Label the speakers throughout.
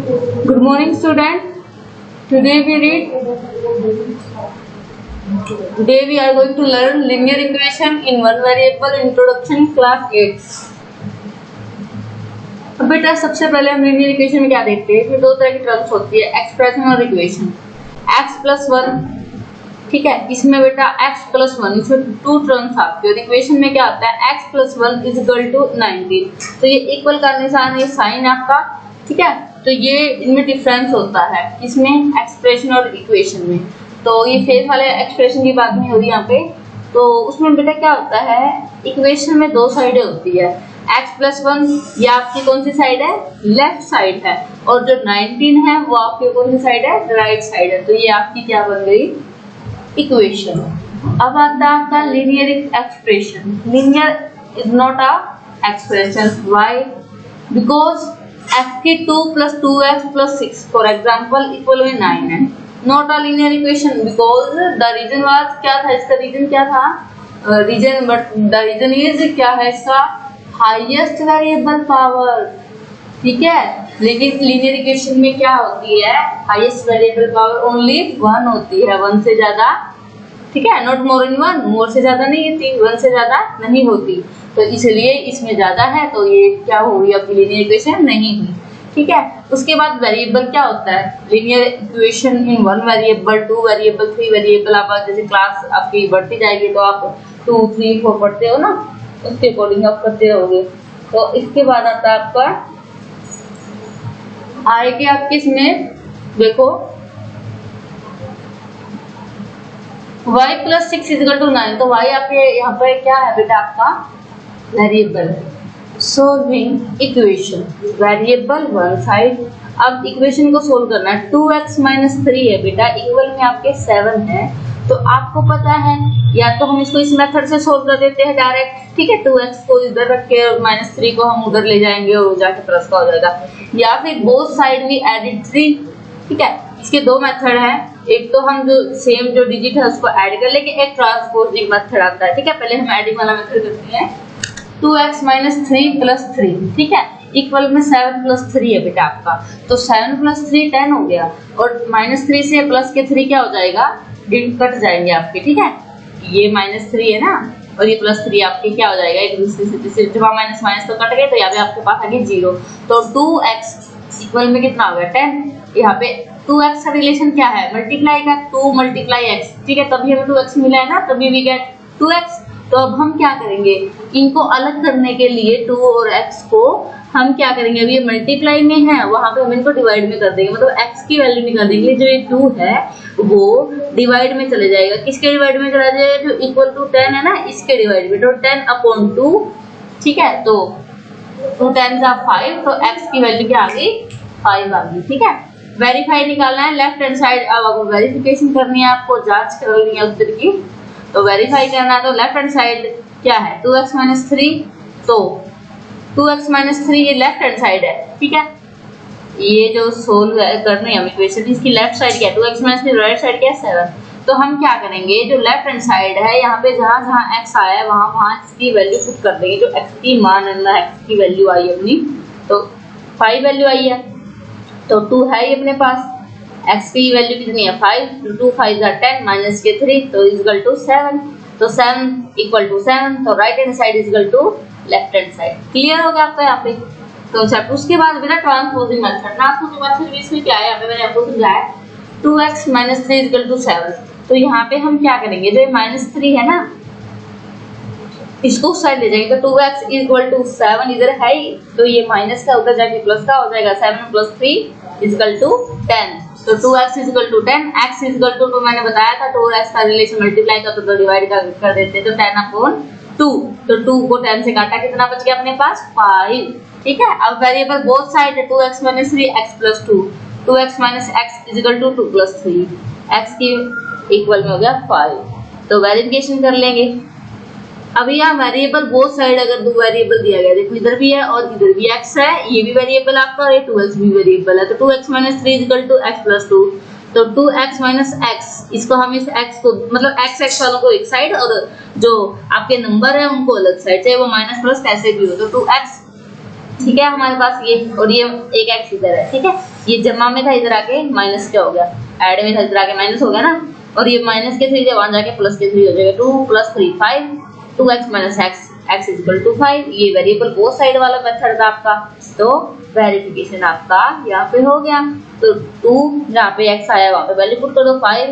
Speaker 1: Good morning, student. Today we are going to learn linear equation in one variable introduction class 8. अब बेटा सबसे पहले हम linear equation में क्या देखते हैं, इसमें दो तरह की टर्म्स होती है, एक्सप्रेशन और इक्वेशन। x प्लस 1, ठीक है, इसमें बेटा x प्लस 1, इसमें टू टर्म्स आती है। और इक्वेशन में क्या आता है, x plus 1 is equal to 19। तो ये इक्वल का निशान, ये साइन आपका, ठीक है। तो ये इनमें डिफरेंस होता है, इसमें एक्सप्रेशन और इक्वेशन में। तो ये फेस वाले एक्सप्रेशन की बात नहीं हो रही यहाँ पे। तो उसमें बेटा क्या होता है, इक्वेशन में दो साइडें होती है। x प्लस 1 ये आपकी कौन सी साइड है, लेफ्ट साइड है, और जो 19 है वो आपकी कौन सी साइड है, राइट साइड है। तो ये आपकी क्या बन गई, इक्वेशन। अब आता है आपका linear expression. Linear is not a expression, why? Because x की 2 plus 2x plus 6 for example equal में 9 है। Not a linear equation because the reason was, क्या था इसका रीजन, क्या था reason, but the reason is क्या है इसका, हाईएस्ट वेरिएबल पावर, ठीक है। लेकिन लीनियर इक्वेशन में क्या होती है, हाईएस्ट वेरिएबल पावर ओनली 1 होती है, 1 से ज्यादा, ठीक है, नॉट मोर इन 1, मोर से ज्यादा नहीं होती, 1 से ज्यादा नहीं होती। तो इसलिए इसमें ज्यादा है, तो ये क्या होगी, आपकी लीनियर इक्वेशन नहीं हुई, ठीक है। उसके बाद वेरिएबल क्या होता है, linear equation in 1 variable, 2 variable, 3 variable. आप जैसे क्लास आपकी बढ़ती जाएगी तो आप 2, 3, 4 पढ़ते हो ना, उसके अकॉर्डिंग आप करते रहोगे। तो इसके बाद आता है आपका, आएगी आपके इसमें देखो y प्लस 6 इक्वल टू 9। तो y आपके यहाँ पर क्या है बेटा, आपका variable. Solving equation, variable one side. अब इक्वेशन को सोल्व करना है। 2x माइनस 3 है बेटा, इक्वल में आपके 7 है। तो आपको पता है, या तो हम इसको इस मेथड से सोल्व कर देते हैं डायरेक्ट, ठीक है, 2x को इधर रख के और माइनस 3 को हम उधर ले जाएंगे और जाके प्लस का हो जाएगा। या फिर बोथ साइड वी एडिड 3, ठीक है। इसके दो मेथड हैं, एक तो हम जो सेम जो डिजिट है उसको ऐड कर लेंगे, एक ट्रांसपोजिंग मेथड आता है, ठीक है। पहले हम एडिंग वाला मेथड करते हैं। 2x माइनस 3 प्लस 3, ठीक है, इक्वल में 7 प्लस 3 है बेटा आपका। तो 7 प्लस 3 10 हो गया, और माइनस 3 से प्लस के 3 क्या हो जाएगा, कट जाएंगे आपके, ठीक है। ये माइनस 3 है ना, और ये प्लस 3 आपके क्या हो जाएगा, एक दूसरे से जब माइनस माइनस तो कट गए, तो यहाँ पे आपके पास आ गया 0। तो 2x इक्वल में कितना हो गया, 10। यहाँ पे 2x का रिलेशन क्या है, मल्टीप्लाई का, 2 मल्टीप्लाई x, ठीक है, तभी हमें 2x मिला है ना, तभी वी गेट 2x। तो अब हम क्या करेंगे, इनको अलग करने के लिए 2 और x को हम क्या करेंगे, अभी ये मल्टीप्लाई में है, वहां पे हम इनको डिवाइड में कर देंगे, मतलब x की वैल्यू निकाल देंगे। जो ये 2 है वो डिवाइड में चले जाएगा, किसके डिवाइड में चला जाएगा, जो इक्वल टू 10 है ना, इसके डिवाइड में। तो 10 अपॉन 2, ठीक है, तो 2 10 जा 5, तो x की वैल्यू क्या आ गई, 5 आ गई, ठीक है। वेरीफाई निकालना है लेफ्ट हैंड साइड। अब आपको वेरिफिकेशन करनी है, आपको जांच करनी है उत्तर की, तो वेरीफाई करना है। तो लेफ्ट हैंड साइड क्या है, 2x माइनस 3, तो 2x माइनस 3 ये लेफ्ट हैंड साइड है, ठीक है। ये जो सोल्व करनी है इक्वेशन, इसकी लेफ्ट साइड क्या है, 2x माइनस 3, राइट साइड क्या है 7। तो हम क्या करेंगे, जो लेफ्ट हैंड साइड है, यहाँ पे जहाँ जहाँ x आया है वहाँ x की वैल्यू पुट कर देंगे। जो x की मान x की वैल्यू आई अपनी, तो 5 वैल्यू आई है, तो 2 है ही अपने पास। x की वैल्यू कितनी है, 5, 2 5 10 माइनस के 3, तो इक्वल टू 7। तो 7 इक्वल टू 7, तो right hand side equal to left hand side. Clear हो गया आपका यहाँ पे। तो चैप्टर उसके बाद मेरा ट्रांसपोजिंग मेथड। ट्रांसपोजिंग मेथड इसमें क्या है, यहाँ पे मैंने आपको समझाया 2x माइनस 3 इक्वल टू 7। तो यहाँ पे हम क्या करेंगे, जो माइनस 3 है ना, इसको साइड ले जाएंगे, तो 2x इक्वल टू 7 इधर है ही, तो ये माइनस का उधर जाके प्लस का हो जाएगा। 7 प्लस 3 इक्वल टू 10, तो 2x equal to 10, x equal to 2 मैंने बताया था, तो x का रिलेशन मल्टीप्लाई का तो डिवाइड कर देते, तो 10 अपॉन 2, तो 2 को 10 से काटा, कितना बच गया अपने पास, 5, ठीक है। अब वेरिएबल बोथ साइड है, 2x minus 3 x plus 2, 2x minus x equal to 2 plus 3, x की इक्वल में हो गया 5। तो वेरिफिकेशन कर लेंगे। अब यहाँ वेरिएबल बोथ साइड, अगर दो वेरिएबल दिया गया, देखो इधर भी है और इधर भी x है, ये भी वेरिएबल आपका और ये 2x भी वेरिएबल है, तो 2x minus 3 equal to x plus 2, तो 2x माइनस x, इसको हम इस x को, मतलब x वालों को एक साइड और जो आपके नंबर है उनको अलग साइड, चाहे वो माइनस प्लस कैसे भी हो, तो 2x, ठीक है हमारे पास ये, और ये एक x इधर है, ठीक है। ये जमा में था, इधर आके माइनस क्या हो गया, ऐड में था, इधर आके माइनस हो गया ना, और ये माइनस के 3 जब वहां जाके प्लस के 3 हो जाएगा। 2 + 3 5, 2x - x, x = 5। ये वेरिएबल बोथ साइड वाला मेथड था आपका, तो वेरिफिकेशन आपका यहाँ पे हो गया। तो 2 जहाँ पे x आया वहाँ पे वैल्यू पुट कर दो, 5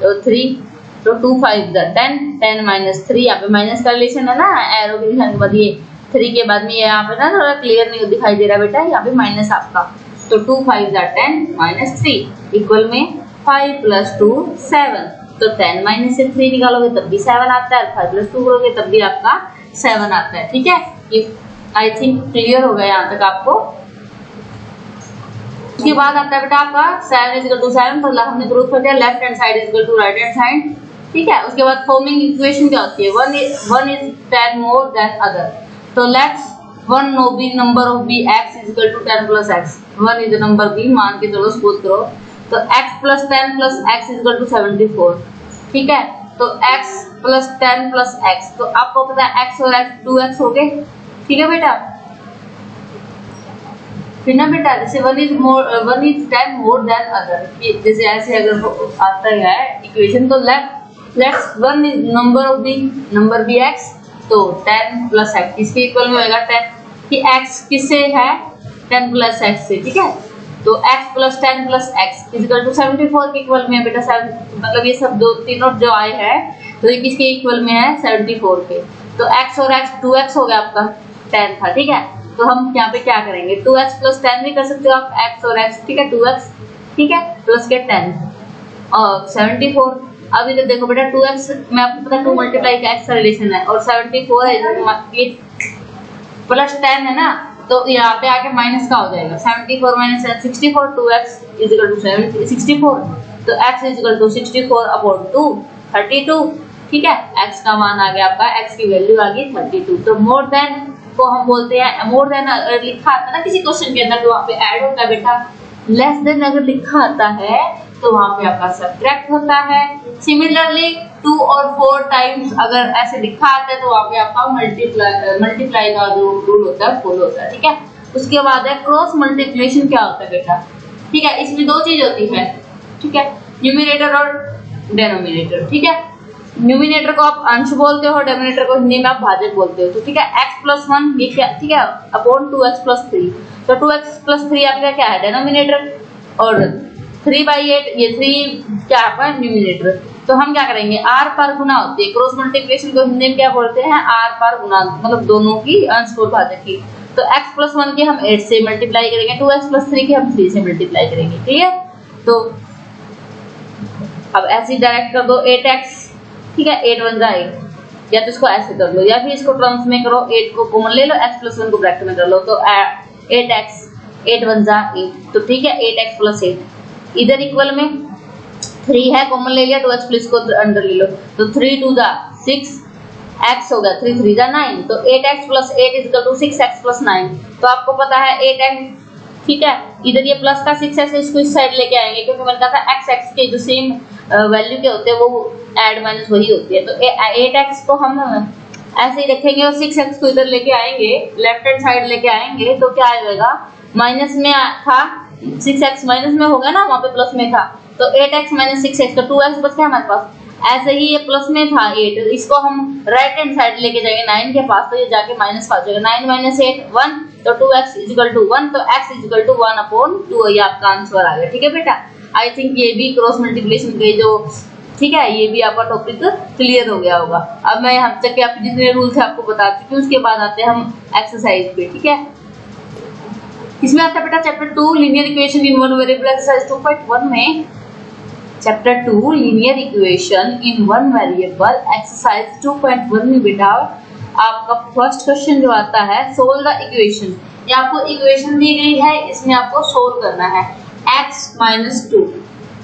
Speaker 1: तो 3, तो 2 × 5 = 10, 10 - 3, यहाँ पे माइनस का रिलेशन है ना, एरो के निशान के बाद ये 3 के बाद में ये यहाँ पे ना थोड़ा क्लियर नहीं दिखाई दे रहा बेटा, यहाँ पे माइनस आपका, तो 2 × 5 = 10 - 3 इक्वल में 5 + 2 7, तो 10 - से 3 निकालोगे तब भी 7 आता है, 5 + 2 करोगे तब भी आपका 7 आता है। ठीक है, ये आई थिंक क्लियर हो गया यहाँ तक आपको। उसके बाद आता है बेटा आपका 7 = 7, तो हमने प्रूफ कर दिया left hand side = right hand side. ठीक है, उसके बाद फॉर्मिंग इक्वेशन क्या होती है, one is 10 more than other, तो let's one no b number of b x = 10 + x, one is the number b, मान के चलो सपोज करो, तो x + 10 + x = 74। ठीक है, तो x + 10 + x, तो आपको पता है x और x 2x हो गए। ठीक है बेटा, फिर ना बेटा जैसे one is 10 more than other, जैसे ऐसे अगर आता है इक्वेशन, तो let's one is number of b, number b x, तो 10 + x इसके इक्वल में होगा 10, कि x किससे है 10 + x से। ठीक है, तो x + 10 + x = 74 के इक्वल में है बेटा, 7 मतलब ये सब दो तीनों जो आए हैं तो ये किसके इक्वल में है 74 के, तो x और x 2x हो गया आपका, 10 था। ठीक है, तो हम यहाँ पे क्या करेंगे, 2x + 10 भी कर सकते हो आप, x और x, ठीक है 2x, ठीक है प्लस के 10 और 74। अब इधर देखो बेटा 2x में आपको पता 2 × x का रिलेशन है, और 74 है प्लस 10 है ना, तो यहाँ पे आके माइनस का हो जाएगा, 74 - 10 64, 2x = 64, तो x = 64/2 32। ठीक है, x का मान आ गया आपका, x की वैल्यू आ गई 32। तो मोर देन को हम बोलते हैं, मोर देन अगर लिखा आता है ना किसी क्वेश्चन के अंदर तो वहाँ पे ऐड होता है बेटा, लेस देन अगर लिखा आता है तो वहाँ पे आपका सब्ट्रैक्ट होता है। सिमिलरली 2 और 4 टाइम्स अगर ऐसे लिखा आता है तो वहाँ पे आपका मल्टीप्लाई का जो रूल होता है फॉलो होता है। ठीक है, उसके बाद है क्रॉस मल्टीप्लिकेशन। क्या होता है बेटा, ठीक है, इसमें 2 चीज होती है। ठीक है, न्यूमरेटर और डेनोमिनेटर। ठीक है, न्यूमिनेटर को आप अंश बोलते हो, डेनोमिनेटर को हिंदी में आप भाजक बोलते हो। तो ठीक है, x + 1 ये क्या, ठीक है, अपॉन 2x + 3, तो 2x + 3 आपका क्या है डेनोमिनेटर, और 3/8 ये 3 क्या आपका न्यूमिनेटर। तो हम क्या करेंगे, r पर गुना होती है, क्रॉस मल्टीप्लिकेशन को हिंदी में क्या बोलते हैं, r पर गुना, मतलब दोनों की अंश और भाजक की। तो x + 1 की हम 8 से मल्टीप्लाई करेंगे, 2x + 3 की हम 3 से मल्टीप्लाई करेंगे। ठीक है, तो अब ऐसे डायरेक्ट कर दो 8x, ठीक है 8 × 1 = 8, या तो इसको ऐसे कर लो या फिर इसको टर्म्स में करो, 8 को कॉमन ले लो, x + 1 को ब्रैकेट में कर लो, तो 8x 8 × 1 = 8। तो ठीक है 8x + 8 इधर इक्वल में 3 है, कॉमन ले लिया, 2x प्लस को अंदर ले लो, तो 3 × 2 = 6, x हो गया 3 × 3 = 9, तो 8x + 8 = 6x + 9। तो आपको पता है 8x, ठीक है, इधर ये प्लस का 6 है, इसको इस साइड लेके आएंगे क्योंकि मैंने कहा था x के जो सेम वैल्यू के होते हैं वो ऐड माइनस वही होती है। तो 8x को हम ऐसे ही रखेंगे और 6x को इधर लेके आएंगे, लेफ्ट हैंड साइड लेके आएंगे, तो क्या आ जाएगा, माइनस में था 6x माइनस में होगा ना, वहाँ पे प्लस में था, तो 8x - 6x, तो 2x बच गया हमारे पास। ऐसे ही ये प्लस में था 8, इसको हम राइट हैंड साइड लेके जाएंगे 9 के पास, तो ये जाके माइनस का हो जाएगा, 9 - 8 1, तो 2x = 1, तो x = 1/2, ये आपका आंसर आ गया। ठीक है बेटा, आई थिंक ये भी क्रॉस मल्टीप्लिकेशन के जो, ठीक है, ये भी आपका टॉपिक क्लियर हो गया होगा। अब मैं यहाँ तक के आपके जितने रूल थे आपको बता चुकी हूँ, उसके बाद आते हैं हम एक्सरसाइज पे। ठीक है, इसमें आता है बेटा chapter 2 linear equation in one variable, exercise 2.1 में chapter 2 linear equation in one variable exercise 2.1 में बेटा आपका फर्स्ट क्वेश्चन जो आता है, सोल्व द इक्वेशन। ये आपको इक्वेशन दी गई है, इसमें आपको सोल्व करना है x - 2,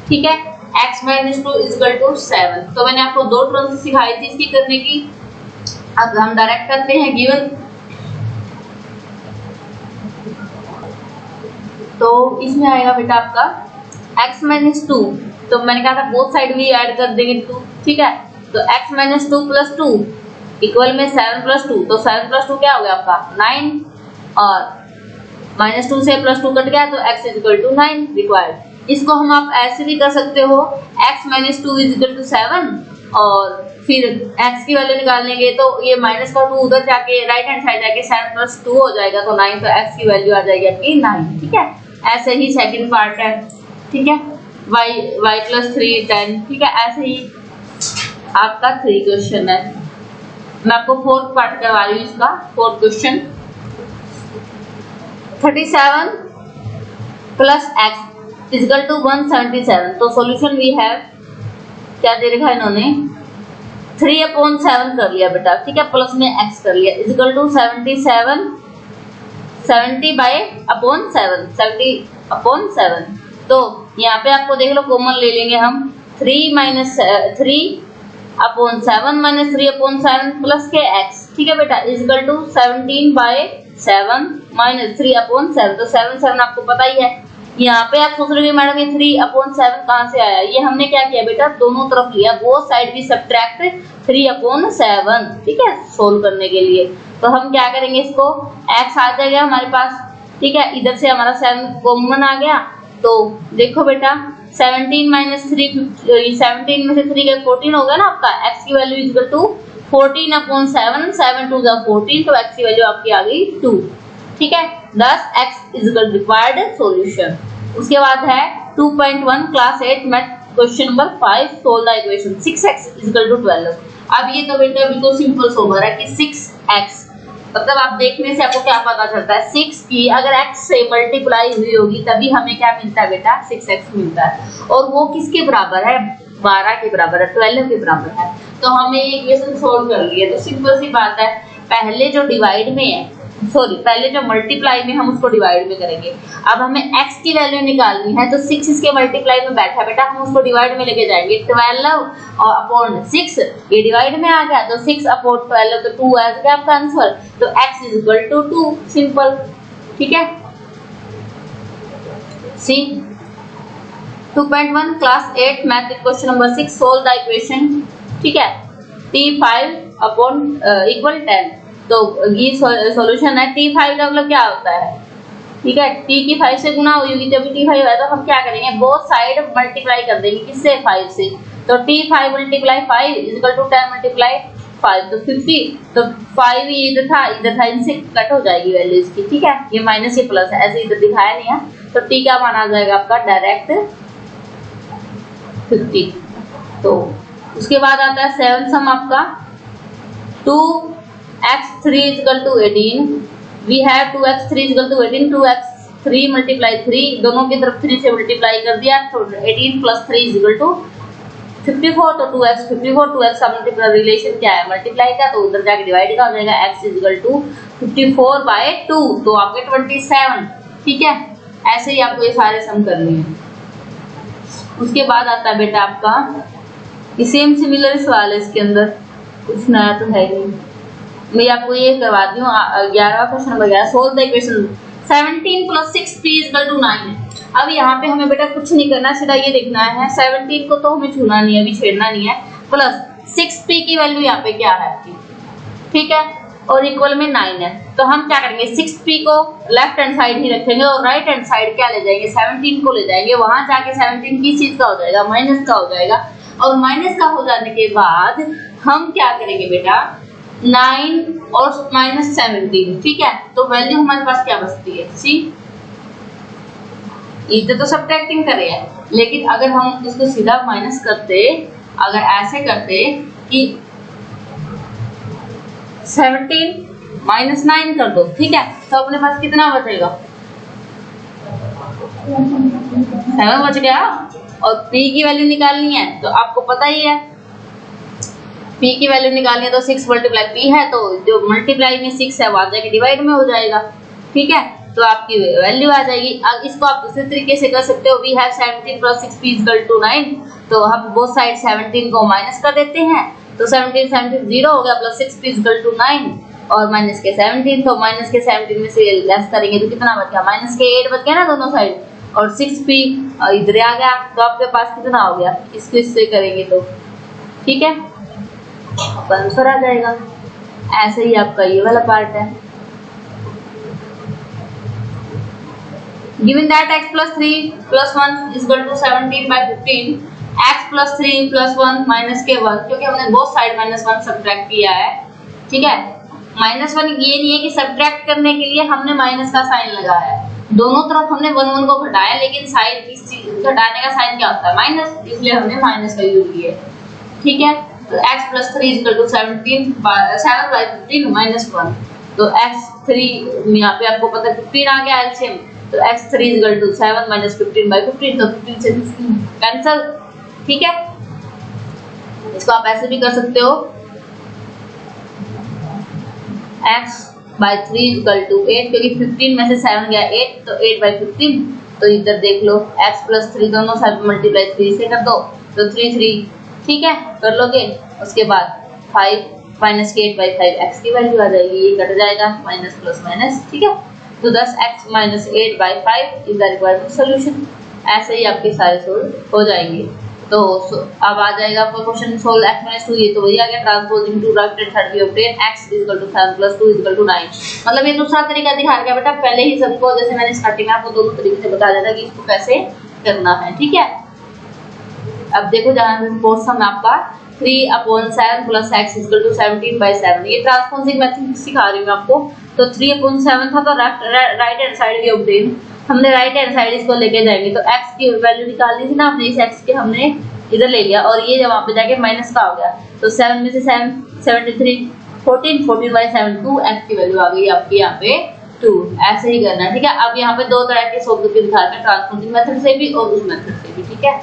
Speaker 1: ठीक है, x - 2 = 7। तो मैंने आपको 2 टर्म्स सिखाई थी इसकी करने की, अब हम डायरेक्ट करते हैं गिवन। तो इसमें आएगा बेटा आपका x - 2, तो मैंने कहा था बोथ साइड भी ऐड कर देंगे 2, ठीक है, तो x - 2 + 2 इक्वल में 7 + 2, तो 7 + 2 क्या हो गया आपका 9, और -2 से +2 कट गया तो x = 9 रिक्वायर्ड। इसको हम आप ऐसे भी कर सकते हो x - 2 = 7 और फिर x की वैल्यू निकालेंगे तो ये माइनस का 2 उधर जाके राइट हैंड साइड जाके 7 + 2 हो जाएगा तो 9, तो x की वैल्यू आ जाएगी आपकी 9। ठीक है, ऐसे ही सेकंड पार्ट है। ठीक है, y + 3 10। ठीक है, ऐसे ही आपका 3 क्वेश्चन है। मैं आपको फोर्थ पार्ट करवा रही हूँ इसका, फोर्थ क्वेश्चन 37 + x = 177। तो सॉल्यूशन वी हैव, क्या दे रखा है इन्होंने 3/7 कर लिया बेटा। ठीक है, प्लस में x कर लिया = 77 70/7 70/7। तो यहाँ पे आपको देख लो कॉमन ले लेंगे हम 3/7 3/7 प्लस के x। ठीक है बेटा, = 17/7 - 3/7। तो 7 आपको पता ही है। यहाँ पे आप सोच रहे हो मैडम ये 3/7 कहाँ से आया? ये हमने क्या किया बेटा, दोनों तरफ लिया, बोथ साइड भी सब्ट्रैक्ट 3/7। ठीक है, सोल्व करने के लिए तो हम क्या करेंगे, इसको x आ जाएगा हमारे पास। ठीक है, इधर से हमारा 7 कॉमन आ गया। तो देखो बेटा 17 - 3 17 में से 3 गए 14 हो गया ना आपका। x की वैल्यू = 14/7 7 2 14। तो x की वैल्यू आपकी आ गई 2। ठीक है, thus x = रिक्वायर्ड सॉल्यूशन। उसके बाद है 2.1 class 8 math question number 5 solve the equation 6x = 12। अब ये तो बेटा बिल्कुल सिंपल सोल्वर है कि 6x मतलब आप देखने से आपको क्या पता चलता है, 6 की अगर x से मल्टीप्लाई हुई होगी तभी हमें क्या मिलता है बेटा, 6x मिलता है। और वो किसके बराबर है, 12 के बराबर है, 12 के बराबर है। तो हमें ये इक्वेशन सोल्व कर लिया। तो सिंपल सी बात है, पहले जो डिवाइड में है, सॉरी पहले जो मल्टीप्लाई में हम उसको डिवाइड में करेंगे। अब हमें x की वैल्यू निकालनी है तो 6 इसके मल्टीप्लाई में बैठा है बेटा, हम उसको डिवाइड में लेके जाएंगे। 12 और अपॉन 6 ये डिवाइड में आ गया तो 6/12 तो 2 आ गया आपका आंसर। तो x = 2 सिंपल। ठीक है, सी 2.1 class 8 math question number 6 solve the equation. ठीक है, t5 = 10। तो ये सॉल्यूशन है। t5 का मतलब क्या होता है, ठीक है, t की 5 से गुना हुई होगी जब t5 है तो हम क्या करेंगे, बोथ साइड मल्टीप्लाई कर देंगे किससे, 5 से। तो t5 × 5 = 10 × 5 तो 50। तो 5 ये इधर था इनसे कट हो जाएगी वैल्यू इसकी। ठीक है, ये माइनस ये प्लस है, ऐसे इधर दिखाया नहीं है। तो t का मान आ जाएगा आपका डायरेक्ट 50। तो उसके बाद आता है 7 सम आपका 2x3 = 18। We have 2x3 = 18। 2x3 × 3 दोनों की तरफ 3 से मल्टीप्लाई कर दिया तो 18 + 3 = 54। तो 2x 54, 2x का मल्टीप्लाई रिलेशन क्या है, मल्टीप्लाई का, तो उधर जाके डिवाइड का हो जाएगा। x = 54/2 तो आपके 27। ठीक है, ऐसे ही आपको ये सारे सम करने हैं। उसके बाद आता है बेटा आपका सेम सिमिलर सवाल है, इसके अंदर कुछ नया तो है नहीं। मैं आपको ये करवाती हूँ 11वां question number 11 solve the equation 17 + 6p = 9। अब यहाँ पे हमें बेटा कुछ नहीं करना, सीधा ये देखना है 17 को तो हमें छूना नहीं है, अभी छेड़ना नहीं है, प्लस 6p की वैल्यू यहाँ पे क्या है आपकी। ठीक है, और इक्वल में 9 है। तो हम क्या करेंगे, 6p को लेफ्ट हैंड साइड ही रखेंगे और राइट हैंड साइड क्या ले जाएंगे, 17 को ले जाएंगे। वहां जाके 17 किस चीज का हो जाएगा, माइनस का हो जाएगा। और माइनस का हो जाने के बाद हम क्या करेंगे बेटा, 9 और -17। ठीक है, तो वैल्यू हमारे पास क्या बचती है, सी। इधर तो सब्ट्रैक्टिंग करे है, लेकिन अगर हम इसको सीधा माइनस करते, अगर ऐसे करते कि 17 - 9 कर दो, ठीक है, तो अपने पास कितना बचेगा, 7 बच गया। और p की वैल्यू निकालनी है तो आपको पता ही है, p की वैल्यू निकालनी है तो 6 × p है, तो जो मल्टीप्लाई में 6 है वो आ जाएगा डिवाइड में हो जाएगा। ठीक है, तो आपकी वैल्यू आ जाएगी। अब इसको आप दूसरे तरीके से कर सकते हो, वी हैव 17 + 6p = 9। तो हम बोथ साइड 17 को माइनस कर देते हैं, तो 17 0 हो गया, प्लस 6p = 9 और माइनस के 17। तो माइनस के 17 में से लेस करेंगे तो कितना बच गया, माइनस के 8 बच गया ना दोनों साइड, और 6p इधर आ गया। तो आपके पास कितना हो गया, इसको इससे करेंगे तो ठीक है, आंसर आ जाएगा। ऐसे ही आपका ये वाला पार्ट है। Given that x plus 3 plus 1 is equal to 17 by 15, x plus 3 plus 1 minus के 1, क्योंकि हमने बोथ साइड -1 सब्ट्रैक्ट किया है, ठीक है। -1 ये नहीं है कि सब्ट्रैक्ट करने के लिए हमने माइनस का साइन लगाया है, दोनों तरफ हमने 1 1 को घटाया, लेकिन साइन इस चीज घटाने का साइन क्या होता है माइनस, इसलिए हमने माइनस का यूज किया, ठीक है। तो x plus 3 is equal to 7 by 15 minus 1, तो x3 यहाँ पे आपको पता 15 आ गया एलसीएम, तो x3 is equal to 7 minus 15 by 15, तो 15 से 15 कैंसल, ठीक है। इसको आप ऐसे भी कर सकते हो, x by 3 is equal to 8, क्योंकि 15 में से 7 गया 8, तो 8 by 15, तो इधर देख लो x plus 3 दोनों साइड मल्टीप्लाई 3 से कर दो, तो 3 3, ठीक है, कर लोगे। उसके बाद 5 माइनस 8 by 5 x की वैल्यू आ जाएगी, ये कट जाएगा माइनस प्लस माइनस, ठीक है। तो 10x minus 8 by 5 is the required solution. ऐसे ही आपके सारे सोल्व हो जाएंगे। तो अब आ जाएगा आपका क्वेश्चन सोल्व x minus 2, ये तो वही आ गया, transposing to right hand side we obtain x is equal to 7 plus 2 is equal to 9। मतलब ये दूसरा तरीका दिखा रहा है बेटा, पहले ही सबको जैसे मैंने स्टार्टिंग में आपको दोनों तरीके से बता दिया था कि इसको कैसे करना है, ठीक है। अब देखो जहां से फोर्थ सम आपका 3/7 plus x is equal to 17 by 7, ये ट्रांसपोजिंग मेथड सिखा रही हूं आपको। तो 3/7 था, तो right hand side we obtain, हमने राइट हैंड साइड इसको लेके जाएंगे, तो x की वैल्यू निकालनी थी ना हमने, इस x के हमने इधर ले लिया और ये वहां पे जाके माइनस का हो गया, तो 7 में से 7 73 14 by 7 2, x की वैल्यू आ गई आपकी यहाँ पे 2। ऐसे ही करना है, ठीक है। अब यहाँ पे दो तरह के सोल्व करके दिखा रहे हैं, ट्रांसपोजिंग मेथड से भी और उस मेथड से भी, ठीक है।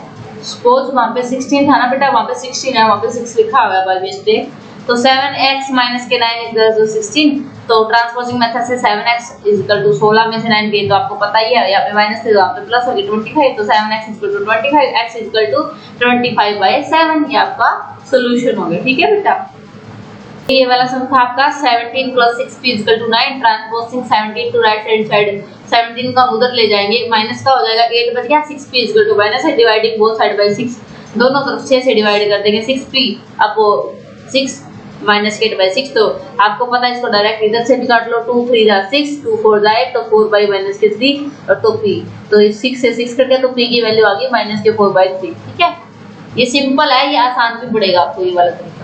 Speaker 1: सपोज वहां पे 16 था ना बेटा, वहां पे 16 है, वहां पे 6 लिखा हुआ है बाय मिस्टेक, तो 7x minus के 9 is equal to 16, तो ट्रांसपोजिंग मेथड से 7x is equal to 16 में से 9 गए, तो आपको पता ही है यहाँ पे माइनस थे, वहां पे प्लस हो गया 25, तो 7x is equal to 25, x is equal to 25 by 7, ये आपका सॉल्यूशन हो गया, ठीक है बेटा। ये वाला सम था आपका 17 plus 6p is equal to 9, transposing 17 to right hand side, 17 का उधर ले जाएंगे, माइनस का हो जाएगा 8 बच गया, 6p is equal to minus है, डिवाइडिंग बोथ साइड बाय 6, दोनों तरफ 6 से डिवाइड कर देंगे 6p, अब वो 6 माइनस 8 by 6, तो आपको पता है इसको डायरेक्ट इधर से भी काट लो, 2 3 जा 6, 2 4 जा 8, तो 4 by माइनस के 3 और तो p, तो 6 से 6 कट गया, तो p की वैल्यू आ गई माइनस के 4 by 3, ठीक है। ये सिंपल है, ये आसान भी पड़ेगा आपको ये वाला तरीका।